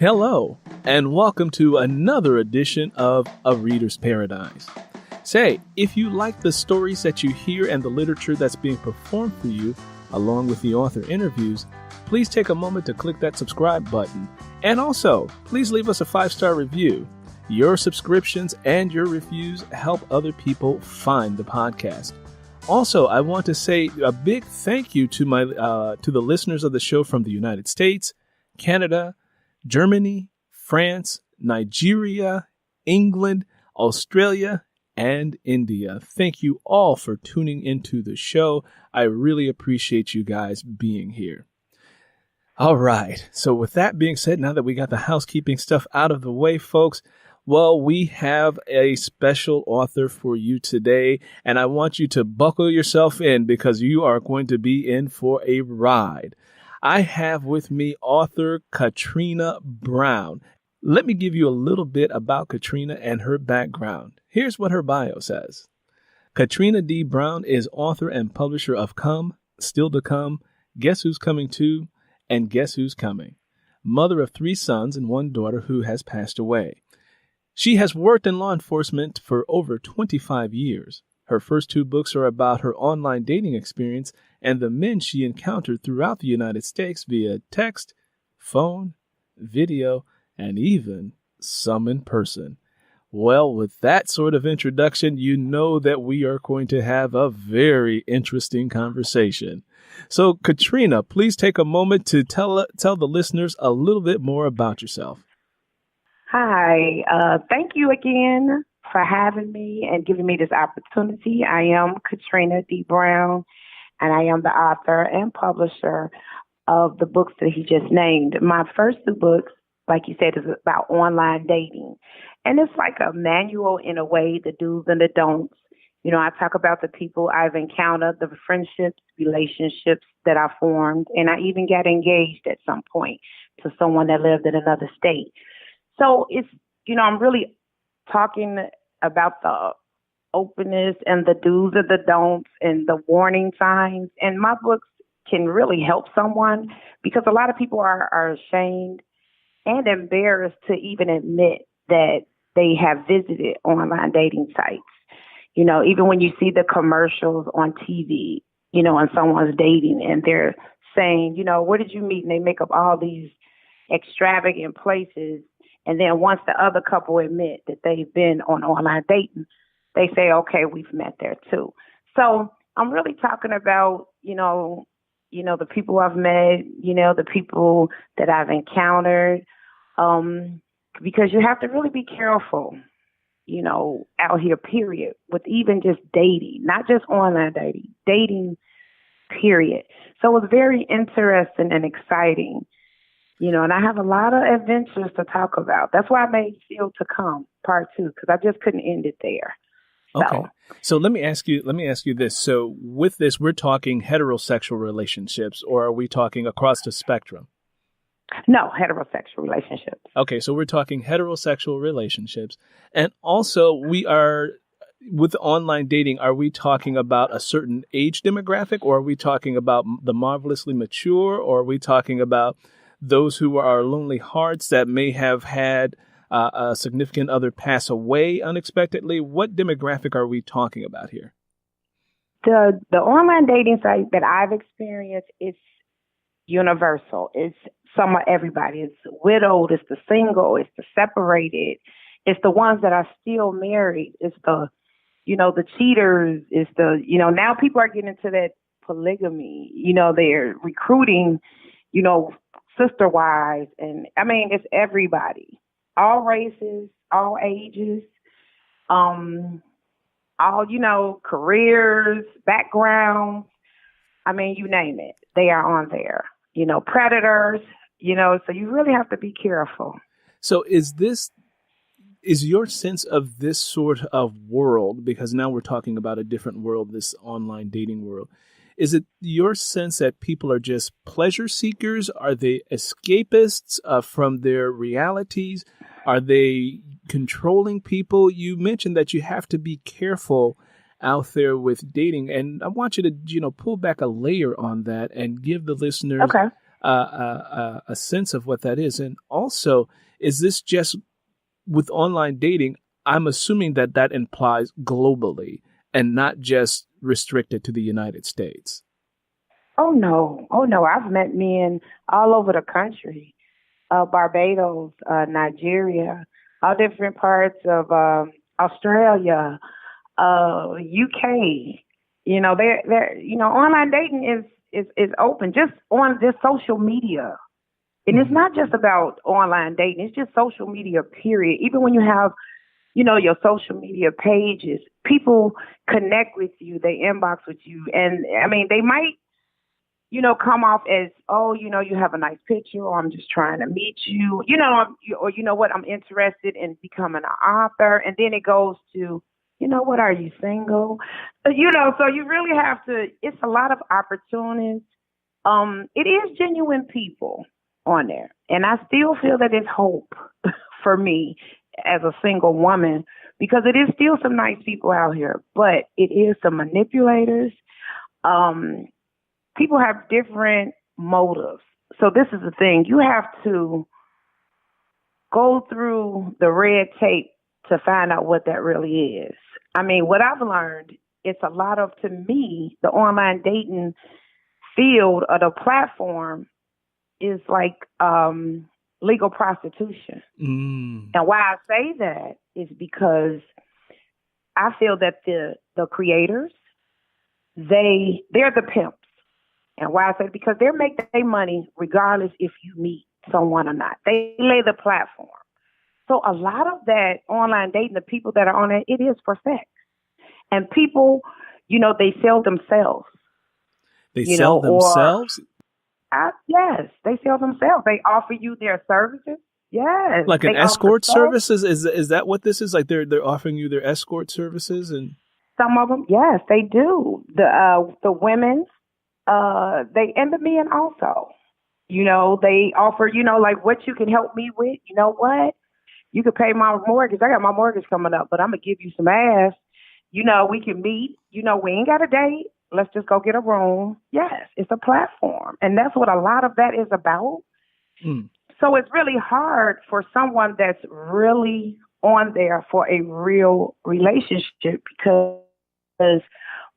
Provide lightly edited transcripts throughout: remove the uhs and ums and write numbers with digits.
Hello, and welcome to another edition of A Reader's Paradise. Say, if you like the stories that you hear and the literature that's being performed for you, along with the author interviews, please take a moment to click that subscribe button. And also, please leave us a 5-star review. Your subscriptions and your reviews help other people find the podcast. Also, I want to say a big thank you to the listeners of the show from the United States, Canada, Germany, France, Nigeria, England, Australia, and India. Thank you all for tuning into the show. I really appreciate you guys being here. All right. So with that being said, now that we got the housekeeping stuff out of the way, folks, well, we have a special author for you today, and I want you to buckle yourself in because you are going to be in for a ride. I have with me author Catrina Brown. Let me give you a little bit about Catrina and her background. Here's what her bio says. Catrina D. Brown is author and publisher of Come, Still to Come, Guess Who's Coming To, and Guess Who's Coming. Mother of 3 sons and 1 daughter who has passed away. She has worked in law enforcement for over 25 years. Her first 2 books are about her online dating experience and the men she encountered throughout the United States via text, phone, video, and even some in person. Well, with that sort of introduction, you know that we are going to have a very interesting conversation. So, Catrina, please take a moment to tell the listeners a little bit more about yourself. Hi, thank you again for having me and giving me this opportunity. I am Catrina D. Brown, and I am the author and publisher of the books that he just named. My first 2 books, like you said, is about online dating. And it's like a manual in a way, the do's and the don'ts. You know, I talk about the people I've encountered, the friendships, relationships that I formed, and I even got engaged at some point to someone that lived in another state. So it's, you know, I'm really talking about the openness and the do's and the don'ts and the warning signs. And my books can really help someone because a lot of people are ashamed and embarrassed to even admit that they have visited online dating sites. You know, even when you see the commercials on TV, you know, and someone's dating and they're saying, you know, where did you meet? And they make up all these extravagant places. And then once the other couple admit that they've been on online dating, they say, okay, we've met there too. So I'm really talking about, you know, the people I've met, you know, the people that I've encountered, because you have to really be careful, you know, out here, period, with even just dating, not just online dating, period. So it's very interesting and exciting. You know, and I have a lot of adventures to talk about. That's why I made Still to Come Part 2, because I just couldn't end it there. Okay. So let me ask you this. So with this, we're talking heterosexual relationships, or are we talking across the spectrum? No, heterosexual relationships. Okay. So we're talking heterosexual relationships. And also we are, with online dating, are we talking about a certain age demographic, or are we talking about the marvelously mature, or are we talking about those who are lonely hearts that may have had a significant other pass away unexpectedly? What demographic are we talking about here? The online dating site that I've experienced, it's universal. It's some of everybody. It's widowed, it's the single, it's the separated, it's the ones that are still married, it's the, you know, the cheaters, it's the, you know, now people are getting into that polygamy. You know, they're recruiting, you know, sister wives, and I mean, it's everybody, all races, all ages, all, you know, careers, backgrounds. I mean, you name it, they are on there, you know, predators, you know, so you really have to be careful. So is your sense of this sort of world, because now we're talking about a different world, this online dating world, is it your sense that people are just pleasure seekers? Are they escapists from their realities? Are they controlling people? You mentioned that you have to be careful out there with dating, and I want you to, pull back a layer on that and give the listeners a sense of what that is. And also, is this just with online dating? I'm assuming that that implies globally and not just restricted to the United States. Oh no, oh no. I've met men all over the country, Barbados, Nigeria, all different parts of Australia, UK. Online dating is open just on this social media. And it's not just about online dating. It's just social media, period. Even when you have, your social media pages, people connect with you. They inbox with you. And I mean, they might, come off as, oh, you have a nice picture, or I'm just trying to meet you, or you know what, I'm interested in becoming an author. And then it goes to, what, are you single? So you really have to, it's a lot of opportunities. It is genuine people on there. And I still feel that there's hope for me as a single woman, because it is still some nice people out here, but it is some manipulators. People have different motives. So this is the thing. You have to go through the red tape to find out what that really is. I mean, what I've learned, it's a lot of, to me, the online dating field or the platform is like legal prostitution. And why I say that is because I feel that the creators, they're the pimps. And why I say it, because they make their money regardless if you meet someone or not. They lay the platform. So a lot of that online dating, the people that are on it, it is for sex. And people, they sell themselves. They sell themselves? Yes, they sell themselves. They offer you their services. Yes. Like an escort service? Is that what this is? Like they're offering you their escort services? And some of them, yes, they do. The women, and the men also. They offer, like what you can help me with. You know what? You could pay my mortgage. I got my mortgage coming up, but I'm going to give you some ass. We can meet. We ain't got a date. Let's just go get a room. Yes, it's a platform. And that's what a lot of that is about. So it's really hard for someone that's really on there for a real relationship, because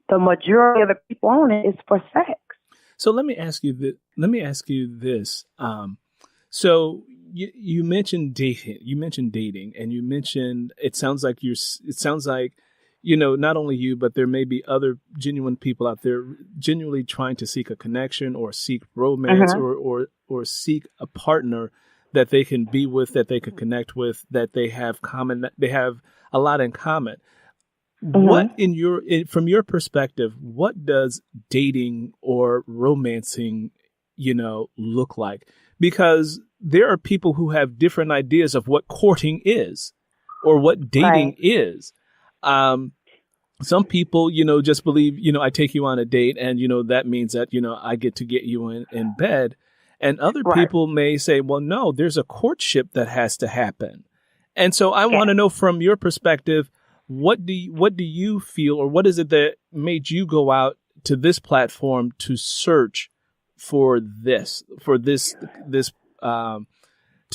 the majority of the people on it is for sex. So let me ask you this. So you mentioned dating. You mentioned dating, and you mentioned it sounds like not only you, but there may be other genuine people out there genuinely trying to seek a connection or seek romance or seek a partner that they can be with, that they can connect with, that they have a lot in common. What from your perspective, what does dating or romancing, look like? Because there are people who have different ideas of what courting is or what dating is. Some people, just believe, I take you on a date and, that means that, I get to get you in bed. And other people may say, well, no, there's a courtship that has to happen. And so I want to know from your perspective, what do you feel, or what is it that made you go out to this platform to search for this, to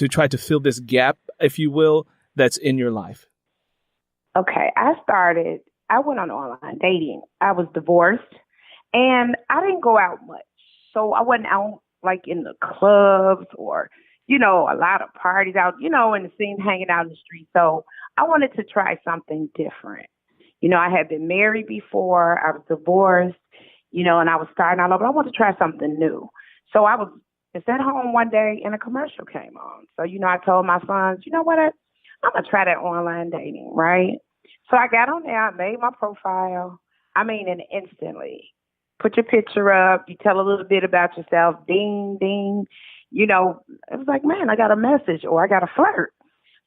try to fill this gap, if you will, that's in your life? Okay, I went on online dating. I was divorced, and I didn't go out much. So I wasn't out like in the clubs or, a lot of parties out, in the scene, hanging out in the street. So I wanted to try something different. I had been married before. I was divorced, and I was starting all over. I wanted to try something new. So I was just at home one day and a commercial came on. So, I told my sons, you know what, I'm going to try that online dating, right? So I got on there, I made my profile. And instantly, put your picture up, you tell a little bit about yourself, ding, ding. It was like, man, I got a message or I got a flirt.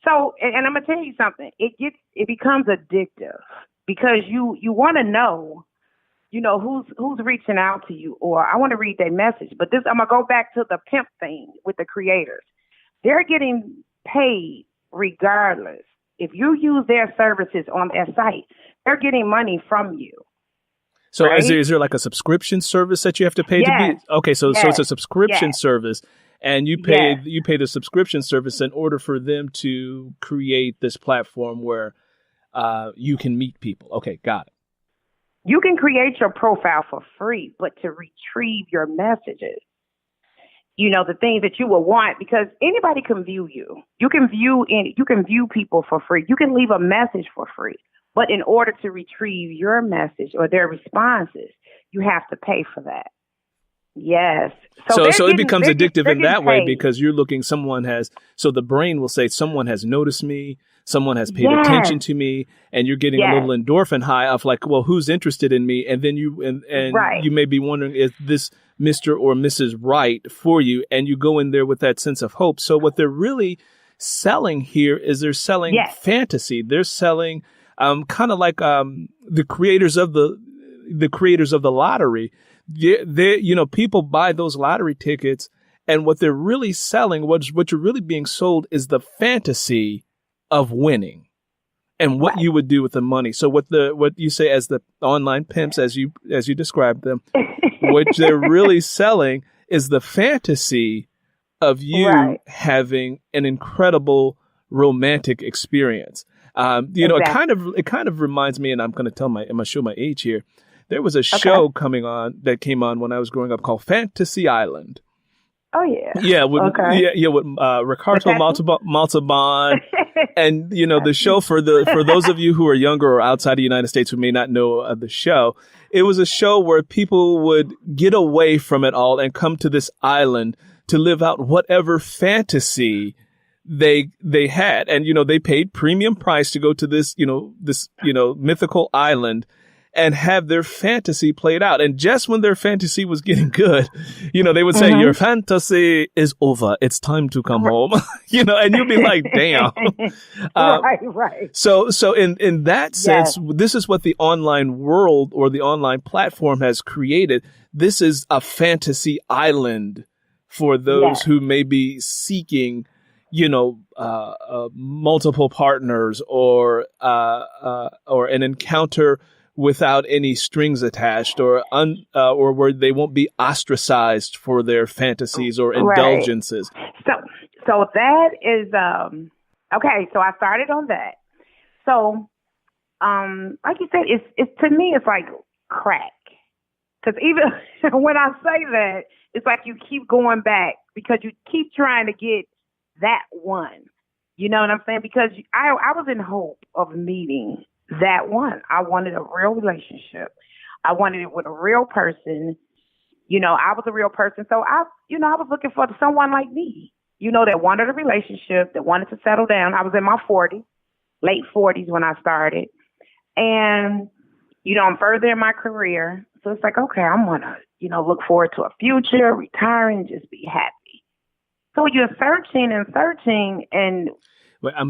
So, and I'm going to tell you something, it becomes addictive because you want to know, who's reaching out to you, or I want to read their message. But I'm going to go back to the pimp thing with the creators. They're getting paid regardless. If you use their services on their site, they're getting money from you. So right? is there like a subscription service that you have to pay to be? Yes, Okay, so it's a yes, subscription yes, service, and yes. you pay the subscription service in order for them to create this platform where you can meet people. Okay, got it. You can create your profile for free, but to retrieve your messages, the things that you will want, because anybody can view you. You can view people for free. You can leave a message for free. But in order to retrieve your message or their responses, you have to pay for that. Yes. So it becomes addictive in that way paid. because you're looking, so the brain will say someone has noticed me, someone has paid Yes. attention to me, and you're getting a Yes. little endorphin high of like, well, who's interested in me? And then Right. you may be wondering, is this Mr. or Mrs. Right for you? And you go in there with that sense of hope. So what they're really selling here is they're selling Yes. fantasy. They're selling kind of like the creators of the lottery. People buy those lottery tickets, and what they're really selling, what you're really being sold, is the fantasy of winning and what you would do with the money. So what you say as the online pimps, as you described them, what they're really selling is the fantasy of you Right. having an incredible romantic experience. Exactly. It kind of reminds me, and I'm going to show my age here. There was a show came on when I was growing up called Fantasy Island. Oh yeah. Yeah, with Ricardo Montalban, and the show for those of you who are younger or outside the United States who may not know of the show, it was a show where people would get away from it all and come to this island to live out whatever fantasy they had, and they paid premium price to go to this mythical island and have their fantasy played out. And just when their fantasy was getting good, they would say, your fantasy is over. It's time to come home. And you'll be like, damn. Right. So in that sense, this is what the online world or the online platform has created. This is a fantasy island for those who may be seeking, multiple partners or an encounter without any strings attached, or where they won't be ostracized for their fantasies or indulgences. So that is okay. So I started on that. So, like you said, it's to me, it's like crack. Because even when I say that, it's like you keep going back because you keep trying to get that one. You know what I'm saying? Because I was in hope of meeting that one. I wanted a real relationship. I wanted it with a real person. I was a real person. So I was looking for someone like me, that wanted a relationship, that wanted to settle down. I was in my late 40s when I started. And, I'm further in my career. So it's like, okay, I'm going to, look forward to a future, retiring, just be happy. So you're searching and Wait, I'm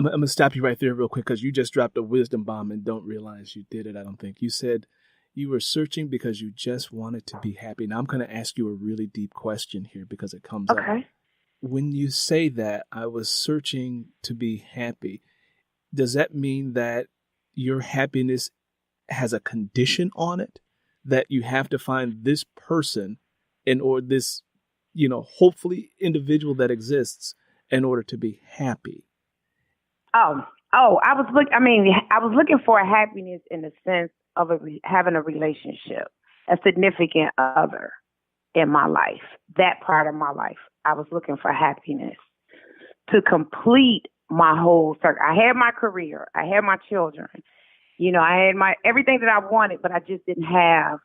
gonna stop you right there real quick because you just dropped a wisdom bomb and don't realize you did it. I don't think you said you were searching because you just wanted to be happy. Now I'm going to ask you a really deep question here because it comes up. When you say that I was searching to be happy, does that mean that your happiness has a condition on it, that you have to find this person or this, hopefully individual that exists in order to be happy? I was looking for a happiness in the sense of having a relationship, a significant other in my life, that part of my life. I was looking for happiness to complete my whole circle. I had my career. I had my children. I had everything that I wanted, but I just didn't have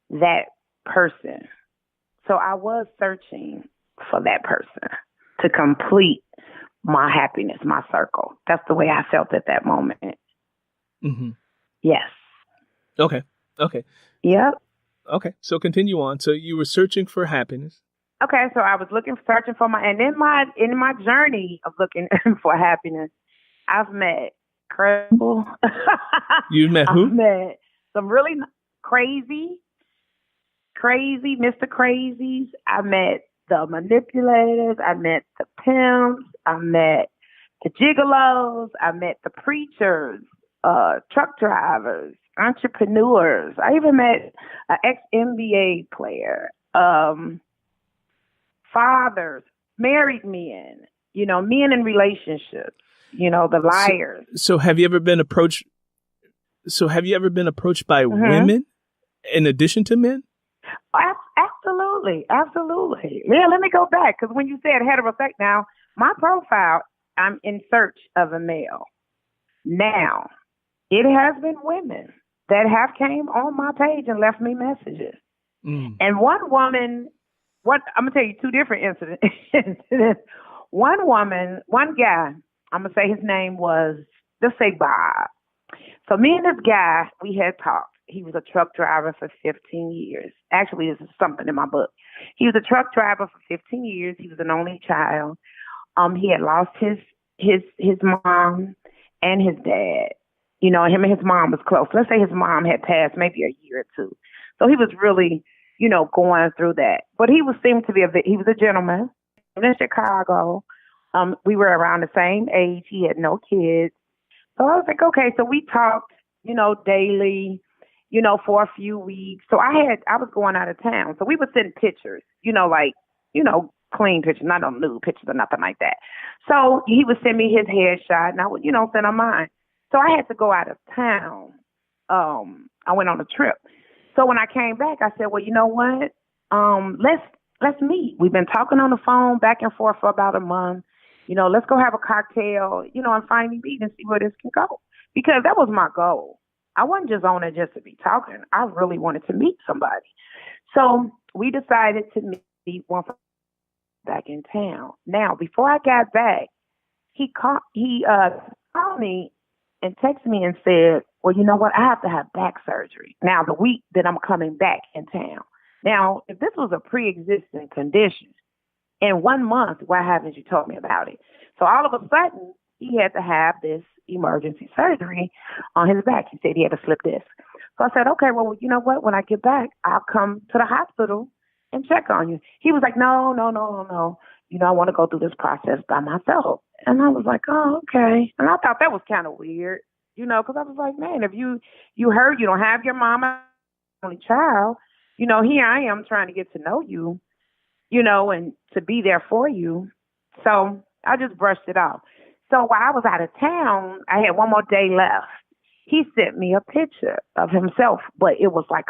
that person. So I was searching for that person to complete my happiness, my circle. That's the way I felt at that moment. Mm-hmm. Yes. Okay. Yep. Okay. So continue on. So you were searching for happiness. Okay. So I was searching for and in my journey of looking for happiness, I've met incredible. You've met who? I've met some really crazy Mr. Crazies. I met the manipulators. I met the pimps. I met the gigolos. I met the preachers, truck drivers. entrepreneurs. I even met an ex-NBA player, fathers, married men, men in relationships, the liars. So have you ever been approached? So have you ever been approached by women in addition to men? Absolutely. Absolutely. Yeah, let me go back, because when you said heterosexual, now, my profile, I'm in search of a male. Now, it has been women that have came on my page and left me messages. And one woman, I'm going to tell you two different incidents. One guy, I'm going to say his name was, let's say Bob. So me and this guy, we had talked. He was a truck driver for 15 years. Actually, this is something in my book. He was a truck driver for 15 years. He was an only child. He had lost his mom and his dad. Him and his mom was close. Let's say his mom had passed maybe a year or two. So he was really, going through that. But he seemed to be he was a gentleman in Chicago. We were around the same age. He had no kids. So I was like, okay. So we talked, daily, for a few weeks. So I was going out of town. So we would send pictures, clean pictures, not on nude pictures or nothing like that. So he would send me his headshot and I would, send him mine. So I had to go out of town. I went on a trip. So when I came back, I said, well, you know what? Let's meet. We've been talking on the phone back and forth for about a month. Let's go have a cocktail, and finally meet and see where this can go. Because that was my goal. I wasn't just on it just to be talking. I really wanted to meet somebody. So we decided to meet once back in town. Now, before I got back, he called me and texted me and said, well, you know what? I have to have back surgery. Now, the week that I'm coming back in town. Now, if this was a pre-existing condition, in 1 month, why haven't you told me about it? So all of a sudden, he had to have this emergency surgery on his back. He said he had a slip disc. So I said, okay, well, you know what? When I get back, I'll come to the hospital and check on you. He was like, no. I want to go through this process by myself. And I was like, oh, okay. And I thought that was kind of weird, because I was like, man, if you heard you don't have your mama, only child, here I am trying to get to know you, and to be there for you. So I just brushed it off. So while I was out of town, I had one more day left. He sent me a picture of himself, but it was like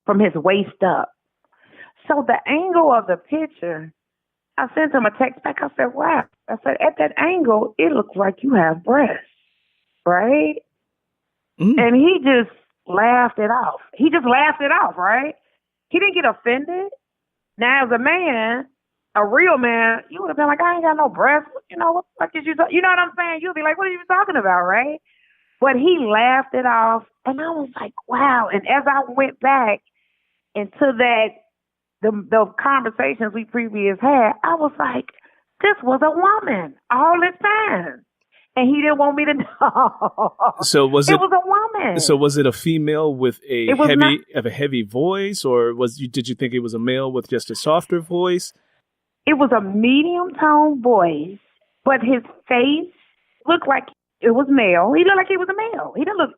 from his waist up. So the angle of the picture, I sent him a text back. I said, wow. I said, at that angle, it looks like you have breasts, right? And he just laughed it off. Right? He didn't get offended. Now, as a man, a real man, you would have been like, I ain't got no breasts. What the fuck did you talk? You know what I'm saying? You'll be like, what are you talking about, right? But he laughed it off, and I was like, wow. And as I went back into the conversations we previous had, I was like, this was a woman all this time. And he didn't want me to know. So it was a woman. So was it a female with a heavy voice, or did you think it was a male with just a softer voice? It was a medium tone voice, but his face looked like it was male. He looked like he was a male. He didn't look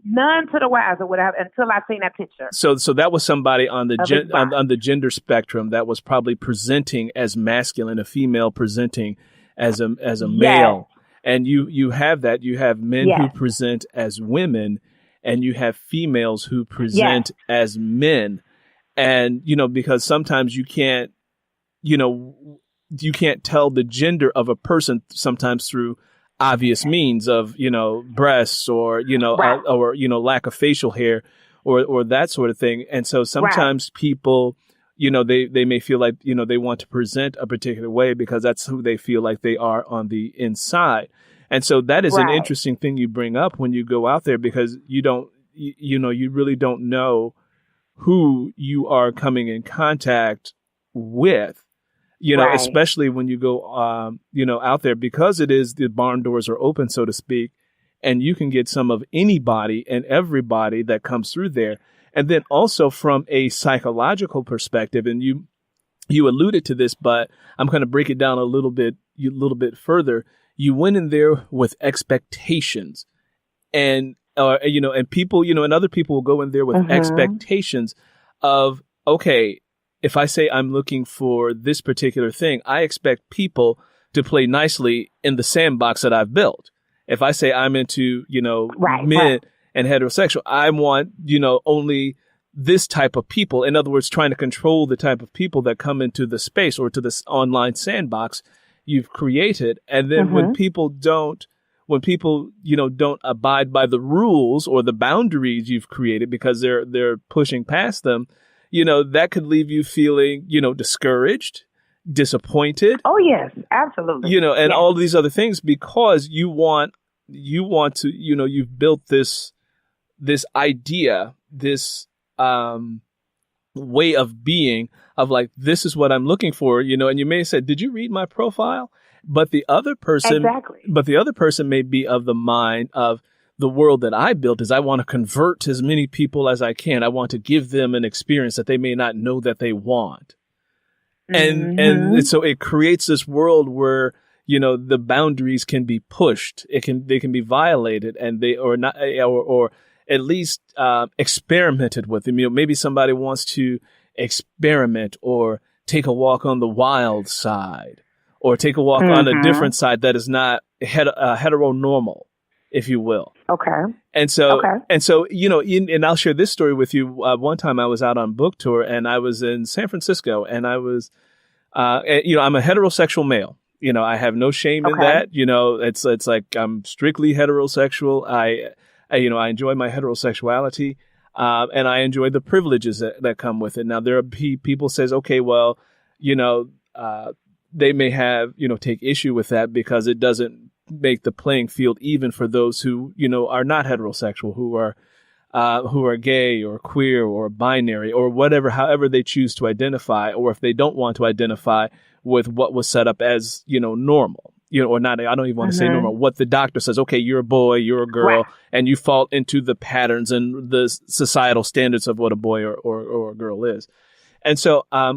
none to the wise or whatever until I seen that picture. So that was somebody on the on the gender spectrum that was probably presenting as masculine, a female presenting as a male. And you have that. You have men who present as women, and you have females who present as men. And, because sometimes you can't tell the gender of a person sometimes through obvious means of, breasts or, lack of facial hair or that sort of thing. And so sometimes people, they may feel like, they want to present a particular way because that's who they feel like they are on the inside. And so that is an interesting thing you bring up when you go out there, because you really don't know who you are coming in contact with, especially when you go, out there, because the barn doors are open, so to speak, and you can get some of anybody and everybody that comes through there. And then also from a psychological perspective, and you alluded to this, but I'm going to break it down a little bit further. You went in there with expectations, and and people, and other people will go in there with expectations of, okay, if I say I'm looking for this particular thing, I expect people to play nicely in the sandbox that I've built. If I say I'm into, men and heterosexual, I want, only this type of people. In other words, trying to control the type of people that come into the space or to this online sandbox you've created. And then when people don't abide by the rules or the boundaries you've created because they're pushing past them, that could leave you feeling, discouraged, disappointed. Oh, yes, absolutely. And all these other things because you want to, you've built this idea, this way of being of like, this is what I'm looking for, and you may have said, did you read my profile? But the other person, may be of the mind of the world that I built is I want to convert as many people as I can. I want to give them an experience that they may not know that they want. And so it creates this world where, the boundaries can be pushed. They can be violated and or at least experimented with. Maybe somebody wants to experiment or take a walk on the wild side or take a walk on a different side that is not heteronormal, if you will. Okay. And so, and I'll share this story with you. One time I was out on book tour and I was in San Francisco and I was, I'm a heterosexual male. I have no shame in that. It's like I'm strictly heterosexual. I enjoy my heterosexuality, and I enjoy the privileges that come with it. Now, there are people says, okay, well, they may have, take issue with that because it doesn't make the playing field even for those who, are not heterosexual, who are gay or queer or binary or whatever, however they choose to identify, or if they don't want to identify with what was set up as, normal, or not. I don't even want to say normal. What the doctor says, okay, you're a boy, you're a girl, and you fall into the patterns and the societal standards of what a boy or a girl is. And so I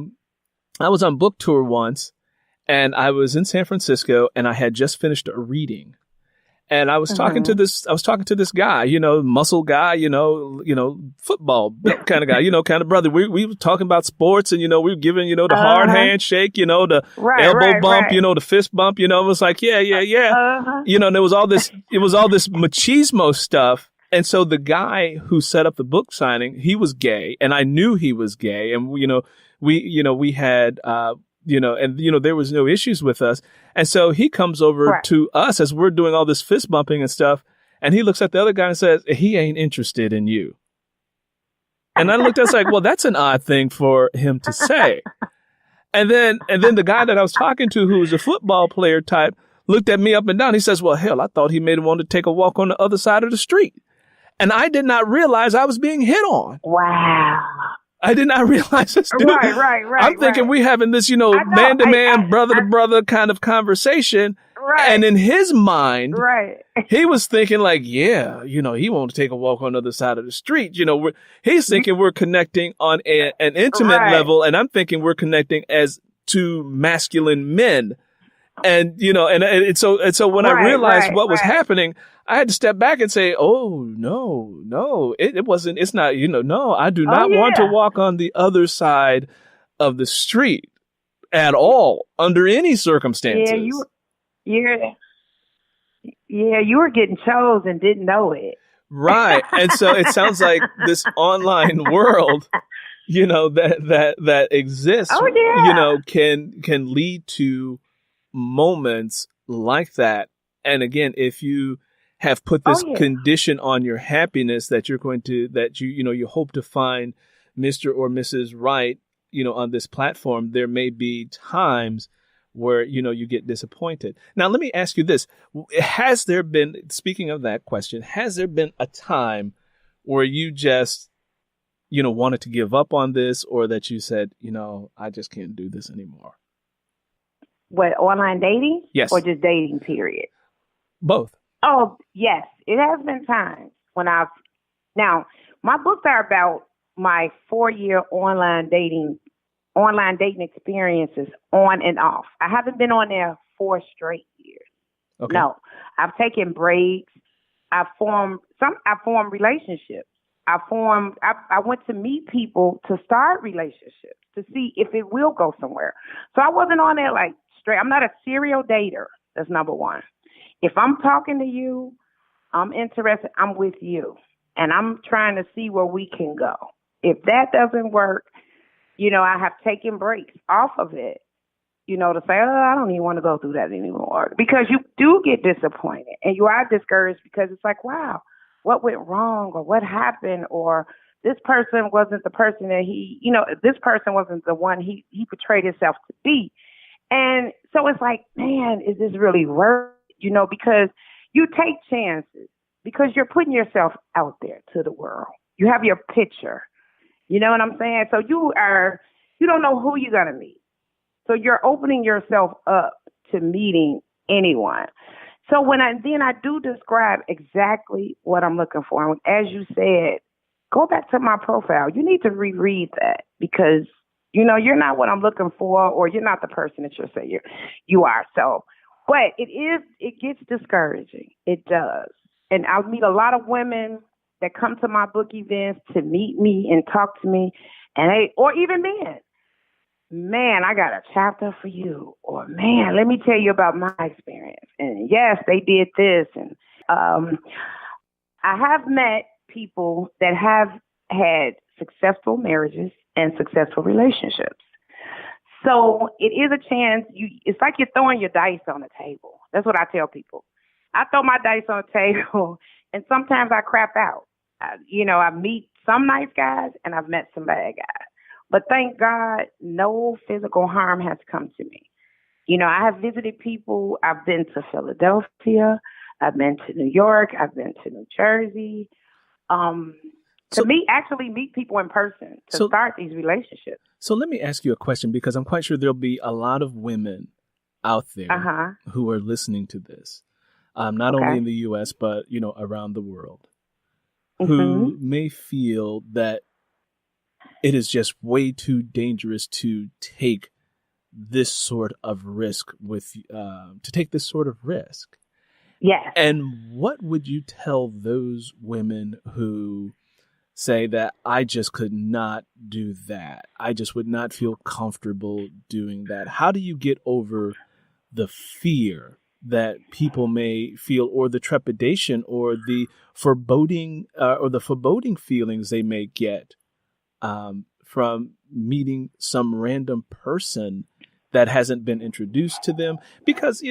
was on book tour once and I was in San Francisco and I had just finished a reading. And I was talking to this guy, muscle guy, football kind of guy, kind of brother. We were talking about sports and, we were giving, the hard handshake, the elbow bump, the fist bump, it was like, yeah. And there was all this, machismo stuff. And so the guy who set up the book signing, he was gay and I knew he was gay. And, we had, there was no issues with us. And so he comes over to us as we're doing all this fist bumping and stuff. And he looks at the other guy and says, he ain't interested in you. And I looked at us like, well, that's an odd thing for him to say. And then the guy that I was talking to, who was a football player type, looked at me up and down. He says, well, hell, I thought he made him want to take a walk on the other side of the street. And I did not realize I was being hit on. Wow. I did not realize this, dude. Right. I'm thinking we having this, man-to-man, brother-to-brother kind of conversation. Right. And in his mind, he was thinking like, yeah, he wants to take a walk on the other side of the street. He's thinking we're connecting on an intimate level. And I'm thinking we're connecting as two masculine men. And, and so when I realized what was happening, I had to step back and say, oh, no, it wasn't. It's not, no, I do not want to walk on the other side of the street at all under any circumstances. You were getting chose and didn't know it. Right. And so it sounds like this online world, that exists, can lead to moments like that. And again, if you have put this condition on your happiness that you're going to, you hope to find Mr. or Mrs. Right, on this platform, there may be times where, you get disappointed. Now, let me ask you this. Has there been, speaking of that question, has there been a time where you just, wanted to give up on this, or that you said, I just can't do this anymore? What, online dating? Yes. Or just dating, period? Both. Oh, yes. It has been times when now, my books are about my 4-year online dating experiences on and off. I haven't been on there 4 straight years. Okay. No, I've taken breaks. I formed relationships. I went to meet people to start relationships to see if it will go somewhere. So I wasn't on there like straight. I'm not a serial dater. That's number one. If I'm talking to you, I'm interested, I'm with you. And I'm trying to see where we can go. If that doesn't work, I have taken breaks off of it, to say, oh, I don't even want to go through that anymore. Because you do get disappointed and you are discouraged because it's like, wow, what went wrong or what happened, or this person wasn't the person that this person wasn't the one he portrayed himself to be. And so it's like, man, is this really worth it? Because you take chances because you're putting yourself out there to the world. You have your picture. You know what I'm saying? So you don't know who you're going to meet. So you're opening yourself up to meeting anyone. So when I do describe exactly what I'm looking for, as you said, go back to my profile. You need to reread that because, you're not what I'm looking for, or you're not the person that you're saying you are. So, but it gets discouraging. It does. And I'll meet a lot of women that come to my book events to meet me and talk to me, or even men. Man, I got a chapter for you. Or, man, let me tell you about my experience. And yes, they did this. And I have met people that have had successful marriages and successful relationships. So it is a chance. It's like you're throwing your dice on the table. That's what I tell people. I throw my dice on the table, and sometimes I crap out. I meet some nice guys, and I've met some bad guys. But thank God, no physical harm has come to me. I have visited people. I've been to Philadelphia. I've been to New York. I've been to New Jersey. Meet people in person to start these relationships. So let me ask you a question, because I'm quite sure there'll be a lot of women out there who are listening to this, not only in the U.S., but, around the world, who may feel that it is just way too dangerous to take this sort of risk Yes. And what would you tell those women who say that I just could not do that? I just would not feel comfortable doing that. How do you get over the fear that people may feel, or the trepidation, or the foreboding feelings they may get from meeting some random person that hasn't been introduced to them? Because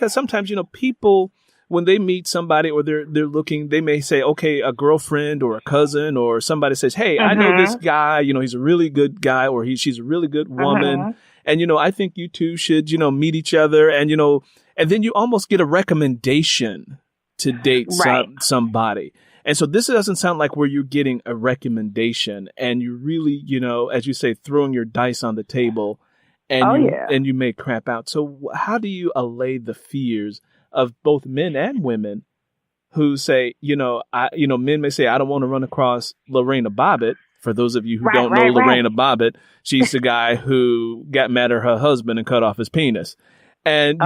sometimes, people, when they meet somebody or they're looking, they may say, okay, a girlfriend or a cousin or somebody says, hey, I know this guy, he's a really good guy, or she's a really good woman. And, I think you two should, meet each other. And, and then you almost get a recommendation to date somebody. And so this doesn't sound like where you're getting a recommendation, and you really, as you say, throwing your dice on the table, and you may crap out. So how do you allay the fears of both men and women who say, men may say, I don't want to run across Lorena Bobbitt. For those of you who don't know Lorena Bobbitt, she's the guy who got mad at her husband and cut off his penis. And,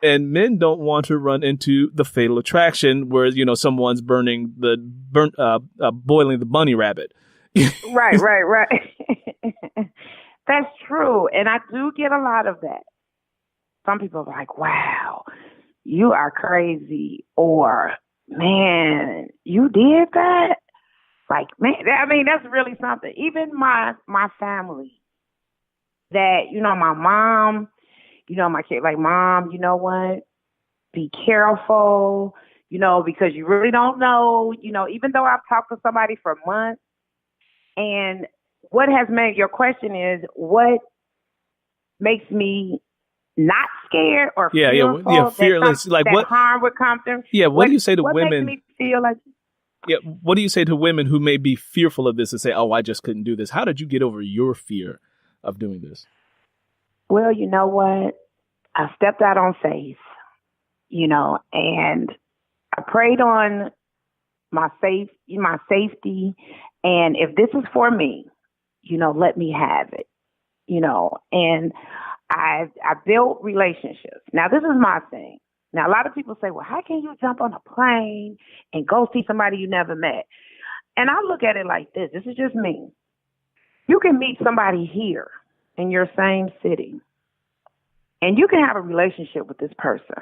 and men don't want to run into the fatal attraction where, someone's boiling the bunny rabbit. Right. That's true. And I do get a lot of that. Some people are like, wow, you are crazy. Or, man, you did that? Like, man, that's really something. Even my family, that, my mom, my kid, like, Mom, you know what? Be careful, because you really don't know, even though I've talked to somebody for months. And what has made your question is, what makes me not scared or fearful fearless, that what harm would come through? What do you say to women? What makes me feel like? Yeah, what do you say to women who may be fearful of this and say, oh, I just couldn't do this? How did you get over your fear of doing this? Well, you know what? I stepped out on faith, and I prayed on my safety. And if this is for me, let me have it, and I built relationships. Now, this is my thing. Now, a lot of people say, well, how can you jump on a plane and go see somebody you never met? And I look at it like this. This is just me. You can meet somebody here in your same city, and you can have a relationship with this person.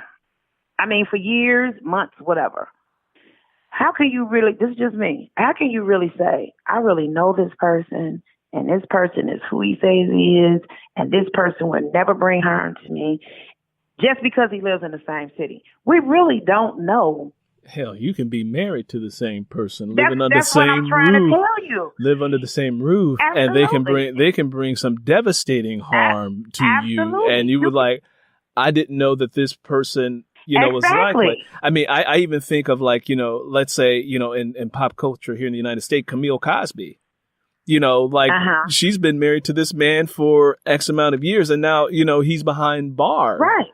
I mean, for years, months, whatever. How can you really, this is just me, how can you really say, I really know this person, and this person is who he says he is, and this person would never bring harm to me just because he lives in the same city? We really don't know. Hell, you can be married to the same person, That's living under the what I'm same trying roof, to tell you. live under the same roof, Absolutely. and they can bring some devastating harm to you. Absolutely. And you would like, I didn't know that this person, was like. I mean, I even think of like, let's say, in pop culture here in the United States, Camille Cosby. She's been married to this man for X amount of years, and now, he's behind bars. Right.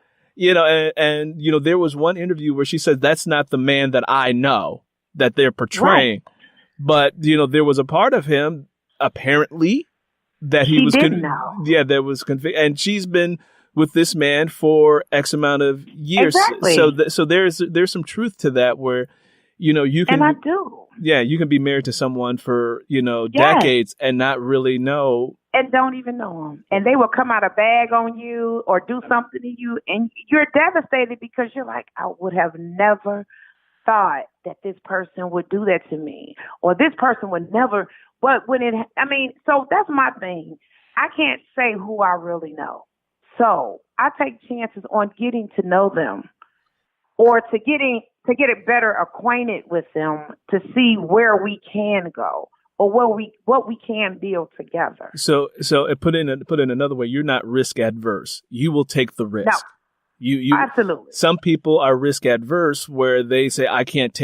And there was one interview where she said, that's not the man that I know that they're portraying. Right. But, there was a part of him, apparently, that he was that was convicted. And she's been with this man for X amount of years. Exactly. So there's some truth to that where, you can. And I do. Yeah, you can be married to someone for, decades and not really know. And don't even know them. And they will come out a bag on you or do something to you. And you're devastated because you're like, I would have never thought that this person would do that to me. Or this person would never. But so that's my thing. I can't say who I really know. So I take chances on getting to know them or to get it better acquainted with them to see where we can go. Or what we can build together. So put in another way, you're not risk adverse. You will take the risk. No, you absolutely. Some people are risk adverse where they say I can't.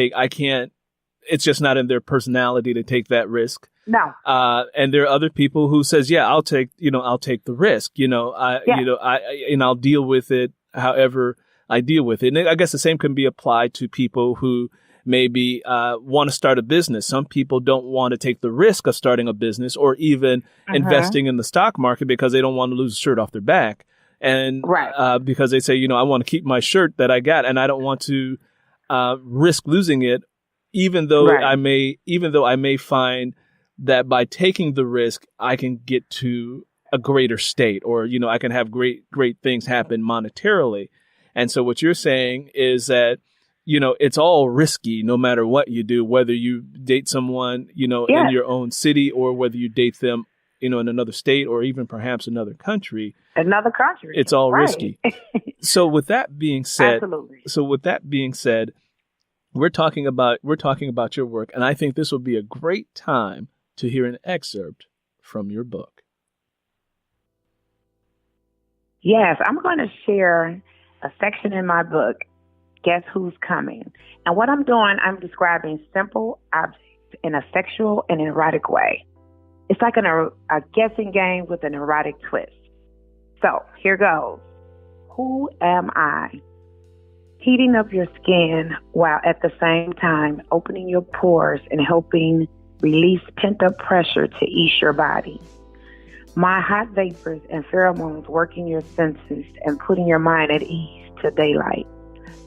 It's just not in their personality to take that risk. No. And there are other people who says, yeah, I'll take the risk. I'll deal with it however I deal with it. And I guess the same can be applied to people who maybe want to start a business. Some people don't want to take the risk of starting a business or even investing in the stock market because they don't want to lose a shirt off their back. And because they say, I want to keep my shirt that I got and I don't want to risk losing it, even though I may find that by taking the risk, I can get to a greater state or, I can have great things happen monetarily. And so what you're saying is that it's all risky no matter what you do, whether you date someone, in your own city or whether you date them, in another state or even perhaps another country. It's all risky. So with that being said, we're talking about your work. And I think this will be a great time to hear an excerpt from your book. Yes, I'm going to share a section in my book, Guess Who's Coming? And what I'm doing, I'm describing simple objects in a sexual and erotic way. It's like a guessing game with an erotic twist. So here goes. Who am I? Heating up your skin while at the same time opening your pores and helping release pent-up pressure to ease your body. My hot vapors and pheromones working your senses and putting your mind at ease to daylight.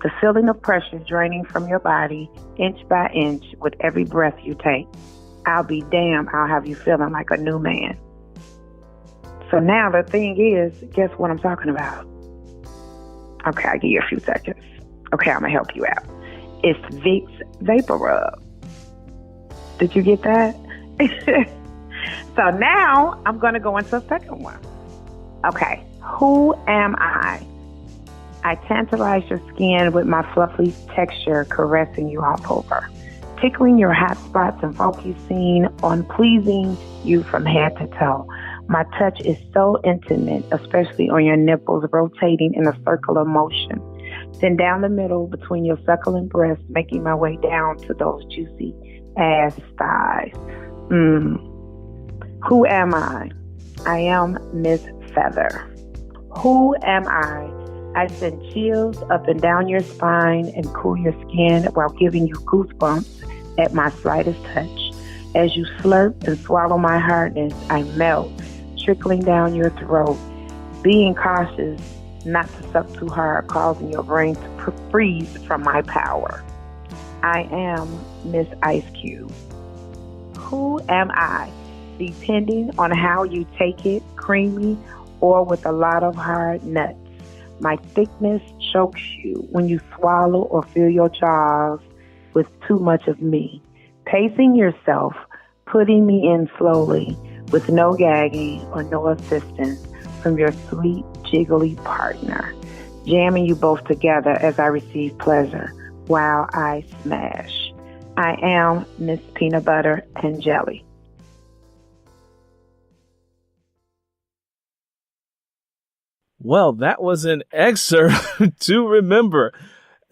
The feeling of pressure draining from your body inch by inch with every breath you take. I'll be damned, I'll have you feeling like a new man. So now the thing is, guess what I'm talking about? Okay, I'll give you a few seconds. Okay, I'm going to help you out. It's Vicks Vapor Rub. Did you get that? So now I'm going to go into a second one. Okay, who am I? I tantalize your skin with my fluffy texture, caressing you all over, tickling your hot spots and focusing on pleasing you from head to toe. My touch is so intimate, especially on your nipples, rotating in a circle of motion. Then down the middle between your suckling breasts, making my way down to those juicy ass thighs. Who am I? I am Miss Feather. Who am I? I send chills up and down your spine and cool your skin while giving you goosebumps at my slightest touch. As you slurp and swallow my hardness, I melt, trickling down your throat. Being cautious, not to suck too hard, causing your brain to freeze from my power. I am Miss Ice Cube. Who am I? Depending on how you take it, creamy or with a lot of hard nuts. My thickness chokes you when you swallow or fill your jaws with too much of me. Pacing yourself, putting me in slowly with no gagging or no assistance from your sweet, jiggly partner. Jamming you both together as I receive pleasure while I smash. I am Miss Peanut Butter and Jelly. Well, that was an excerpt to remember.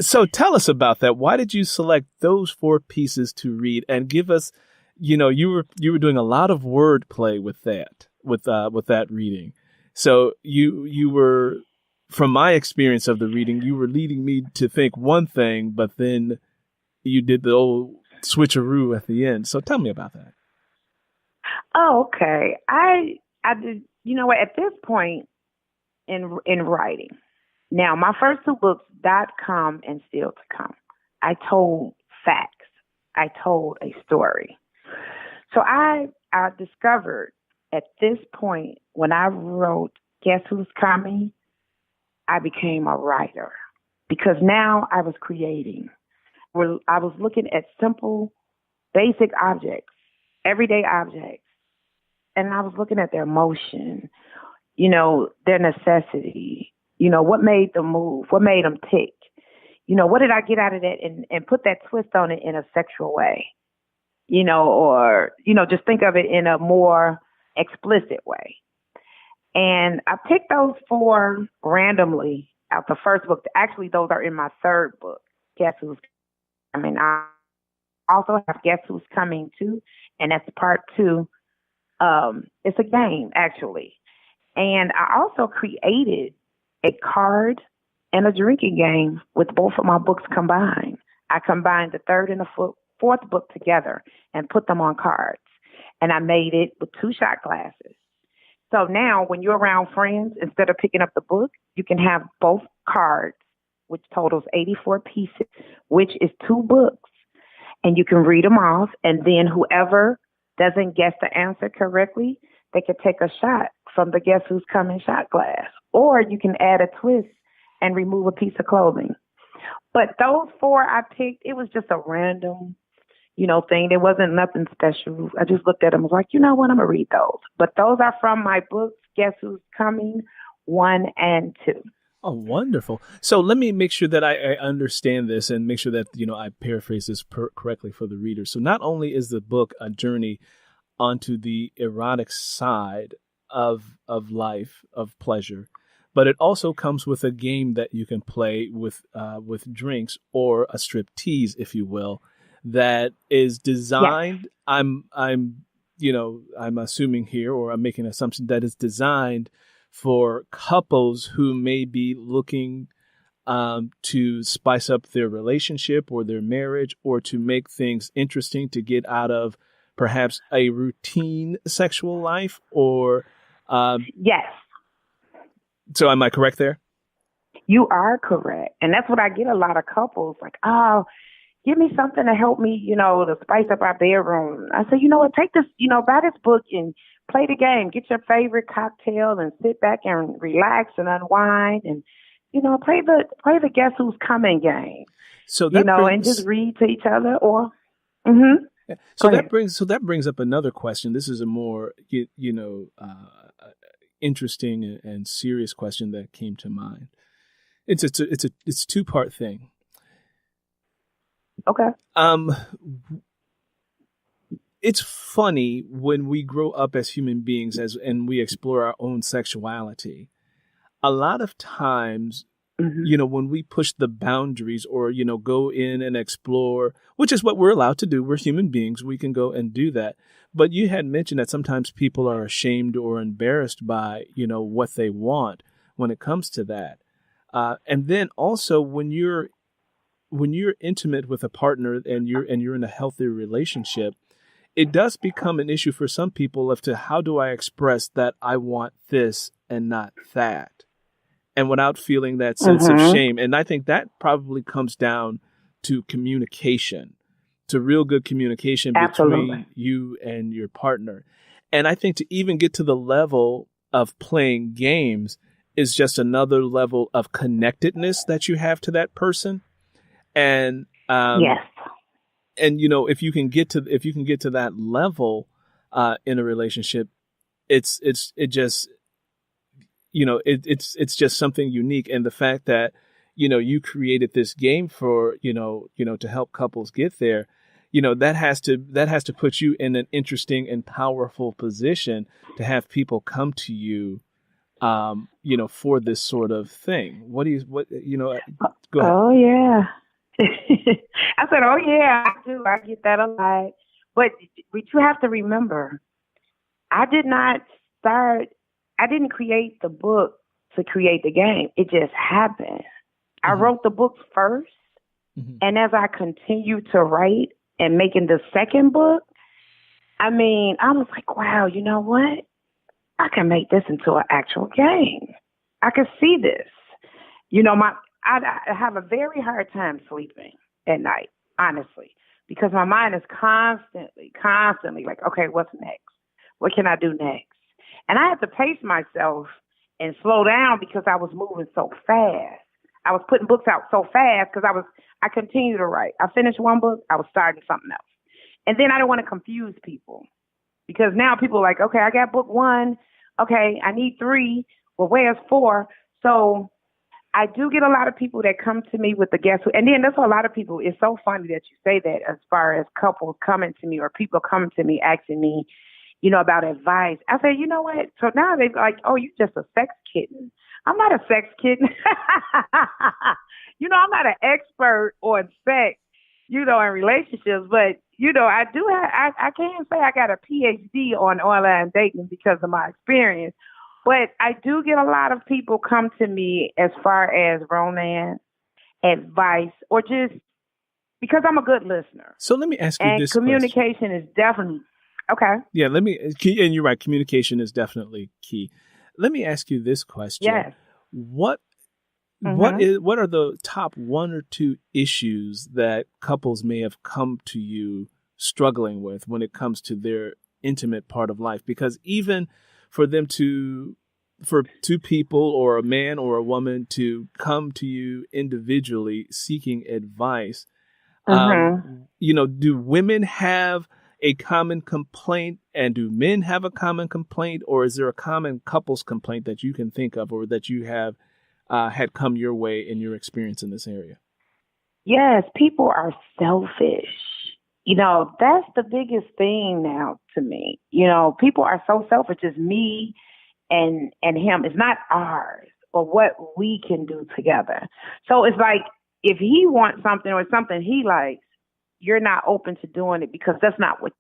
So tell us about that. Why did you select those 4 pieces to read? And give us, you were doing a lot of wordplay with that reading. So you were, from my experience of the reading, you were leading me to think one thing, but then you did the old switcheroo at the end. So tell me about that. Oh, okay. I did. You know what? At this point in writing, now my first 2 books, .com and Still to Come, I told facts. I told a story. So I discovered at this point when I wrote Guess Who's Coming, I became a writer because now I was creating. I was looking at simple, basic objects, everyday objects, and I was looking at their emotion, their necessity, what made them move, what made them tick, what did I get out of that and put that twist on it in a sexual way, or, just think of it in a more explicit way. And I picked those 4 randomly out the first book. Actually, those are in my 3rd book, Guess Who's Coming. I also have Guess Who's Coming too, and that's part 2. It's a game, actually. And I also created a card and a drinking game with both of my books combined. I combined the 3rd and the 4th book together and put them on cards. And I made it with 2 shot glasses. So now when you're around friends, instead of picking up the book, you can have both cards, which totals 84 pieces, which is 2 books. And you can read them off. And then whoever doesn't guess the answer correctly, they could take a shot from the Guess Who's Coming shot glass. Or you can add a twist and remove a piece of clothing. But those 4 I picked, it was just a random, thing. There wasn't nothing special. I just looked at them and was like, you know what, I'm going to read those. But those are from my books, Guess Who's Coming, 1 and 2. Oh, wonderful. So let me make sure that I understand this and make sure that, I paraphrase this correctly for the reader. So not only is the book a journey onto the erotic side of life, of pleasure, but it also comes with a game that you can play with drinks, or a striptease, if you will, that is designed. Yes. I'm assuming here, or I'm making an assumption that is designed for couples who may be looking to spice up their relationship or their marriage, or to make things interesting, to get out of perhaps a routine sexual life, or yes. So am I correct there? You are correct. And that's what I get a lot of couples like, oh, give me something to help me, to spice up our bedroom. I say, you know what, take this, buy this book and play the game. Get your favorite cocktail and sit back and relax and unwind and, play the Guess Who's Coming game. So that and just read to each other or. Mm-hmm. So that brings up another question. This is a more, interesting and serious question that came to mind. It's a 2-part thing. Okay. It's funny when we grow up as human beings and we explore our own sexuality. A lot of times, when we push the boundaries or, go in and explore, which is what we're allowed to do. We're human beings. We can go and do that. But you had mentioned that sometimes people are ashamed or embarrassed by, what they want when it comes to that. And then also when you're intimate with a partner and you're in a healthy relationship, it does become an issue for some people as to how do I express that I want this and not that. and without feeling that sense of Mm-hmm. shame. And I think that probably comes down to communication, to real good communication Absolutely. between you and your partner. And I think to even get to the level of playing games is just another level of connectedness that you have to that person. And Yes. and you know, if you can get to that level in a relationship, it's just something unique. And the fact that, you know, you created this game for, to help couples get there, that has to put you in an interesting and powerful position to have people come to you, for this sort of thing. Go ahead. Oh, yeah. I said, oh, yeah, I do. I get that a lot. But you have to remember, I didn't create the book to create the game. It just happened. I wrote the book first. Mm-hmm. And as I continued to write and making the second book, I was like, wow, you know what? I can make this into an actual game. I can see this. I have a very hard time sleeping at night, honestly, because my mind is constantly like, okay, what's next? What can I do next? And I had to pace myself and slow down because I was moving so fast. I was putting books out so fast because I continued to write. I finished one book, I was starting something else. And then I don't want to confuse people because now people are like, okay, I got book 1. Okay, I need 3. Well, where's 4? So I do get a lot of people that come to me with the guess who, and then there's a lot of people. It's so funny that you say that as far as couples coming to me or people coming to me asking me, about advice. I say, you know what? So now they're like, oh, you just a sex kitten. I'm not a sex kitten. I'm not an expert on sex, in relationships, but, I do have, I can't say I got a PhD on online dating because of my experience, but I do get a lot of people come to me as far as romance, advice, or just because I'm a good listener. So let me ask you this communication question. is definitely, okay. Yeah, and you're right, communication is definitely key. Let me ask you this question. Yes. What are the top 1 or 2 issues that couples may have come to you struggling with when it comes to their intimate part of life? Because even for 2 people or a man or a woman to come to you individually seeking advice, do women have a common complaint and do men have a common complaint, or is there a common couples complaint that you can think of or that you have had come your way in your experience in this area? Yes, people are selfish. That's the biggest thing now to me. People are so selfish. It's me and him. It's not ours or what we can do together. So it's like if he wants something or something he likes, you're not open to doing it because that's not what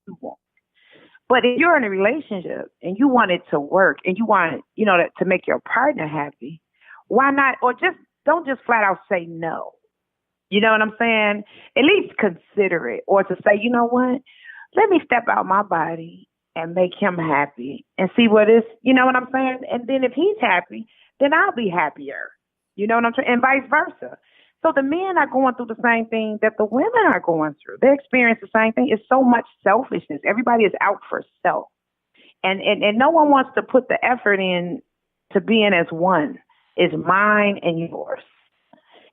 you want. But if you're in a relationship and you want it to work and you want, to make your partner happy, why not? Or don't just flat out say no. You know what I'm saying? At least consider it. Or to say, you know what? Let me step out my body and make him happy and see what is, you know what I'm saying? And then if he's happy, then I'll be happier. You know what I'm saying? And vice versa. So the men are going through the same thing that the women are going through. They experience the same thing. It's so much selfishness. Everybody is out for self. And no one wants to put the effort in to being as one. It's mine and yours.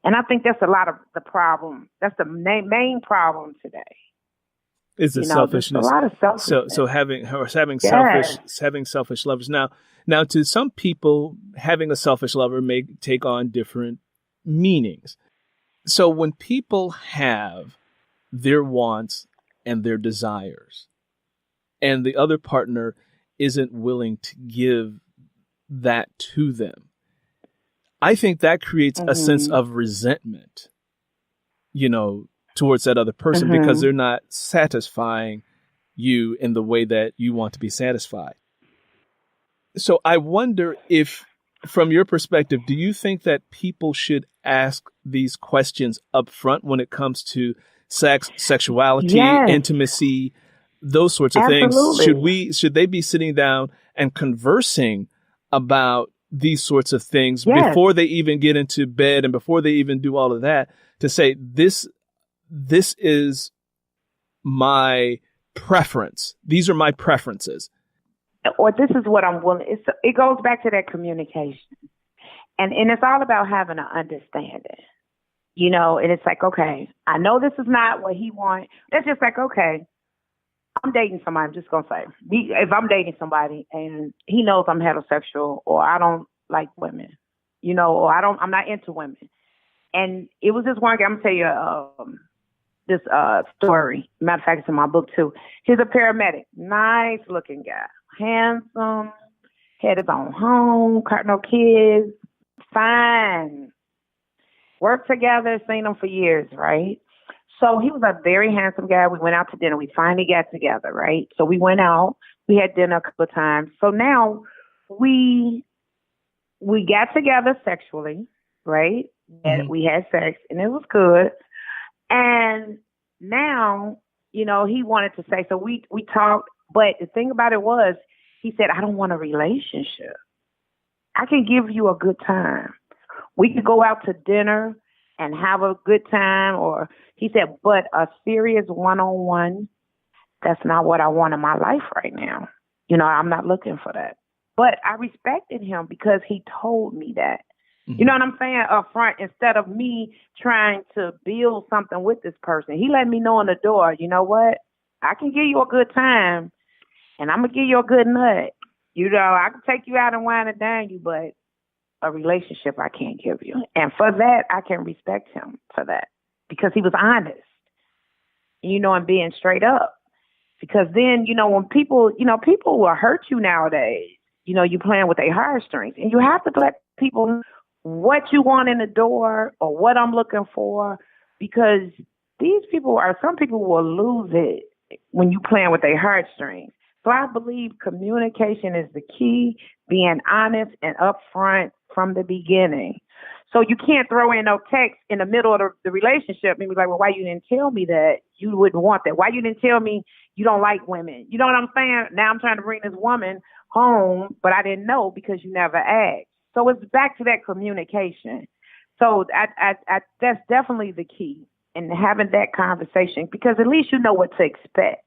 And I think that's a lot of the problem. That's the main problem today. Is the selfishness? A lot of selfishness. So having selfish lovers. Now to some people, having a selfish lover may take on different meanings. So when people have their wants and their desires, and the other partner isn't willing to give that to them, I think that creates a sense of resentment, towards that other person because they're not satisfying you in the way that you want to be satisfied. So I wonder if, from your perspective, do you think that people should ask these questions up front when it comes to sex, sexuality, yes. intimacy, those sorts of Absolutely. things? Should they be sitting down and conversing about these sorts of things Yes. before they even get into bed and before they even do all of that, to say, this is my preference. These are my preferences. Or this is what I'm willing. It goes back to that communication. And it's all about having an understanding, and it's like, okay, I know this is not what he wants. That's just like, okay, I'm dating somebody. I'm just going to say, if I'm dating somebody and he knows I'm heterosexual or I don't like women, or I'm not into women. And it was this one guy, I'm going to tell you this story. Matter of fact, it's in my book too. He's a paramedic, nice looking guy, handsome, had his own home, got no kids, fine. Worked together, seen him for years, right? So he was a very handsome guy. We went out to dinner. We finally got together, right? So we went out. We had dinner a couple of times. So now we got together sexually, right? And we had sex, and it was good. And now, he wanted to say, so we talked. But the thing about it was, he said, I don't want a relationship. I can give you a good time. We could go out to dinner and have a good time. Or he said, but a serious one-on-one, that's not what I want in my life right now. I'm not looking for that. But I respected him because he told me that. You know what I'm saying? Up front, instead of me trying to build something with this person, he let me know on the door, you know what? I can give you a good time and I'm going to give you a good nut. I can take you out and wine and dine you, but a relationship I can't give you. And for that, I can respect him for that because he was honest, and being straight up. Because then, when people will hurt you nowadays, you playing with their heartstrings, and you have to let people know what you want in the door or what I'm looking for, because some people will lose it when you playing with their heartstrings. So I believe communication is the key, being honest and upfront from the beginning. So you can't throw in no text in the middle of the relationship and be like, well, why you didn't tell me that you wouldn't want that? Why you didn't tell me you don't like women? You know what I'm saying? Now I'm trying to bring this woman home, but I didn't know because you never asked. So it's back to that communication. So I that's definitely the key in having that conversation, because at least you know what to expect.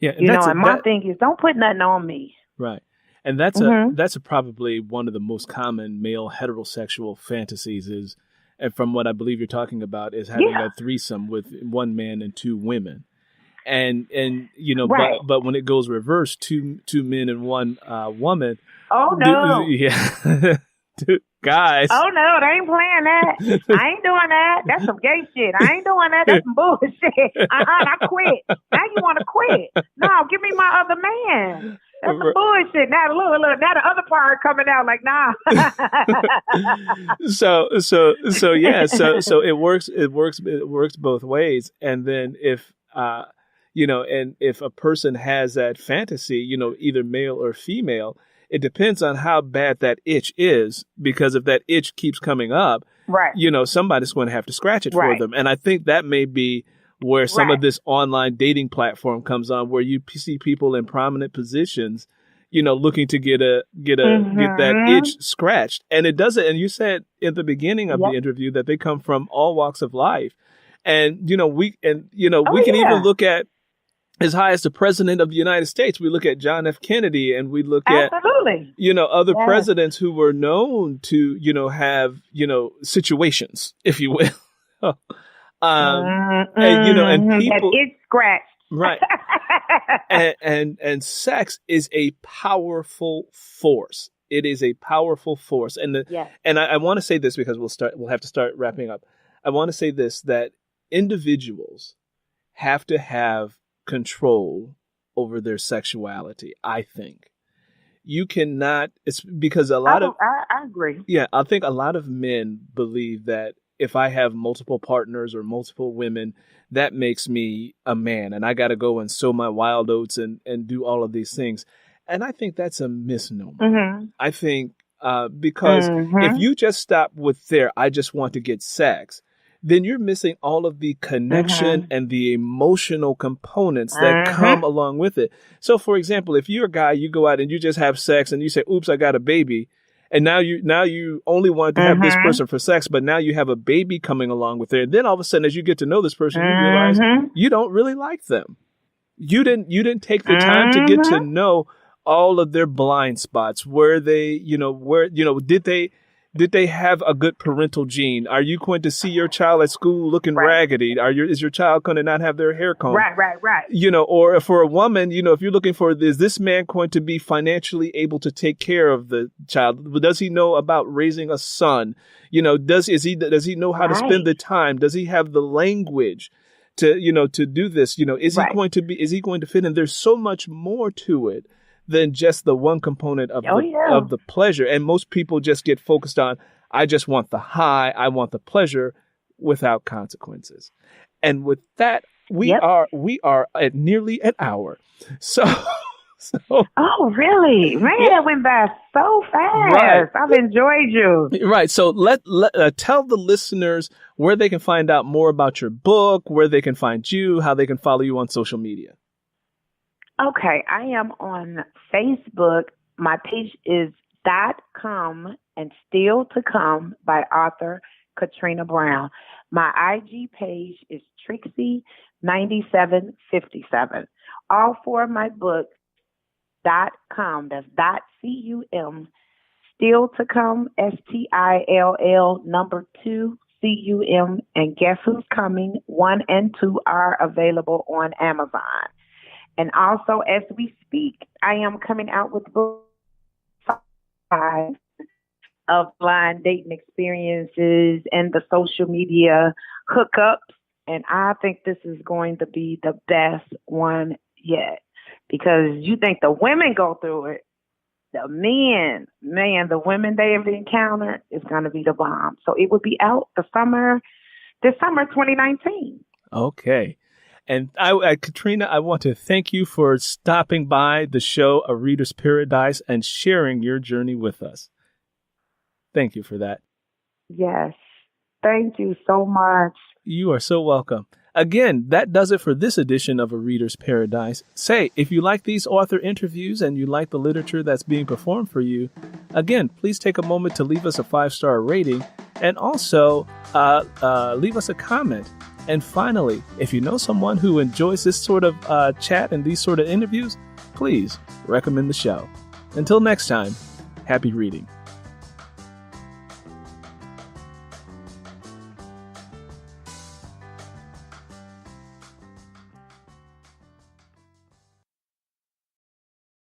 Yeah, and my thing is, don't put nothing on me. Right. And that's probably one of the most common male heterosexual fantasies is, and from what I believe you're talking about, is having a threesome with one man and two women. And right. but when it goes reverse, two men and one woman. Oh no. Two guys. Oh no, they ain't playing that. I ain't doing that. That's some gay shit. I ain't doing that. That's some bullshit. I quit. Now you want to quit? No, give me my other man. That's some bullshit. Now look, now the other part coming out like, nah. So yeah, so it works both ways. And then if and if a person has that fantasy, either male or female, it depends on how bad that itch is, because if that itch keeps coming up, right, somebody's going to have to scratch it for them. And I think that may be where some of this online dating platform comes on, where you see people in prominent positions, looking to get that itch scratched. And it doesn't. And you said in the beginning of the interview that they come from all walks of life. And, we can even look at as high as the president of the United States. We look at John F. Kennedy, and we look at, other presidents who were known to, have, situations, if you will. And people, it's scratched. Right. and sex is a powerful force. It is a powerful force. And I want to say this because we'll have to start wrapping up. I want to say this, that individuals have to have control over their sexuality. I think you cannot. It's because I agree. Yeah, I think a lot of men believe that if I have multiple partners or multiple women, that makes me a man, and I got to go and sow my wild oats and do all of these things. And I think that's a misnomer. Mm-hmm. I think because if you just stop with I just want to get sex, then you're missing all of the connection and the emotional components that come along with it. So, for example, if you're a guy, you go out and you just have sex and you say, oops, I got a baby. And now you only wanted to have this Mm-hmm. person for sex, but now you have a baby coming along with it. And then all of a sudden, as you get to know this person, you realize Mm-hmm. you don't really like them. You didn't take the time to get to Mm-hmm. know all of their blind spots. Where they, did they have a good parental gene? Are you going to see your child at school looking Right. raggedy? Is your child going to not have their hair combed? Right. Or for a woman, if you're looking for, is this man going to be financially able to take care of the child? Does he know about raising a son? Does he know how to spend the time? Does he have the language to do this? Is he Right. is he going to fit in? There's so much more to it than just the one component of the pleasure. And most people just get focused on, I just want the high, I want the pleasure without consequences. And with that, we are at nearly an hour. So Oh, really? Man, that went by so fast. Right. I've enjoyed you. Right. So tell the listeners where they can find out more about your book, where they can find you, how they can follow you on social media. Okay, I am on Facebook. My page is .com and Still to Come by author Catrina Brown. My IG page is Trixie9757. All four of my books, .com, that's .cum, Still to Come, STILL, number 2, CUM, and Guess Who's Coming, 1 and 2 are available on Amazon. And also, as we speak, I am coming out with book 5 of blind dating experiences and the social media hookups. And I think this is going to be the best one yet. Because you think the women go through it. The men, the women they have encountered is going to be the bomb. So it will be out this summer 2019. Okay. And Catrina, I want to thank you for stopping by the show, A Reader's Paradise, and sharing your journey with us. Thank you for that. Yes. Thank you so much. You are so welcome. Again, that does it for this edition of A Reader's Paradise. Say, if you like these author interviews and you like the literature that's being performed for you, again, please take a moment to leave us a 5-star rating and also leave us a comment. And finally, if you know someone who enjoys this sort of chat and these sort of interviews, please recommend the show. Until next time, happy reading.